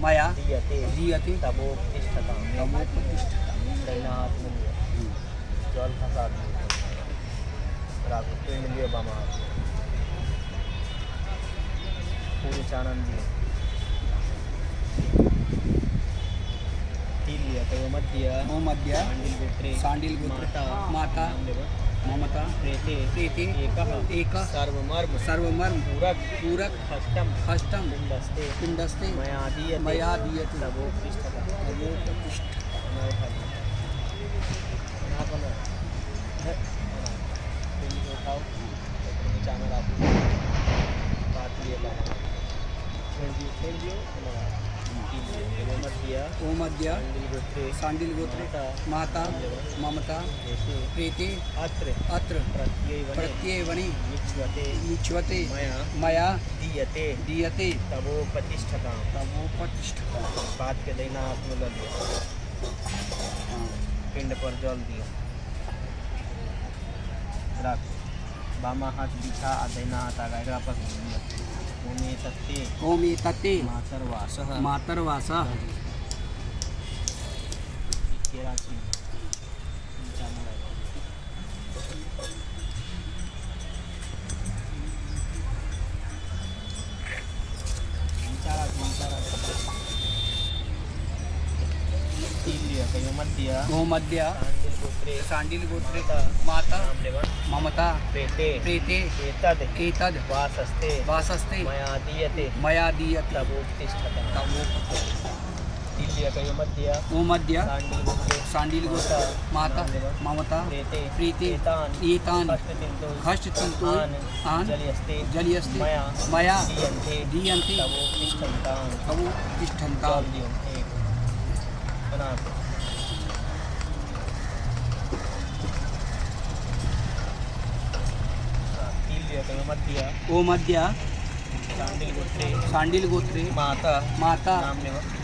मया दीयते तवोपतिष्ठतां दैनात्मन्य जल खसा राघव पिंड लियो बामा पूरी चानन दियो तिल लिया तो मध्य मध्य सांडिल गोत्रे सांडिल गोत्रे माता ममता प्रीति एक सर्वमर्म पूरक हस्तम पिंडस्ते मया दीयते मध्य सांडिल गोत्रे माता ममता प्रीति अत्र प्रत्ययवनि मुच्यते मया दीयते तवोपतिष्ठतां बात के देना आत्मल पिंड पर जल दियो रख बामा हाथ बिछा दैना हाथ आगा पर ओमे तत्ते मातरवासः मध्य सांडिल गोत्रे माता ममता प्रीति एतद् वासस्ते मया दीयते मध्य सांडिल गोत्र माता ममता प्रीति एतान् हस्ततिन्तून् जलियस्ते मया दीयन्ते तवोपतिष्ठतां मध्य सांडिल गोत्रे माता माता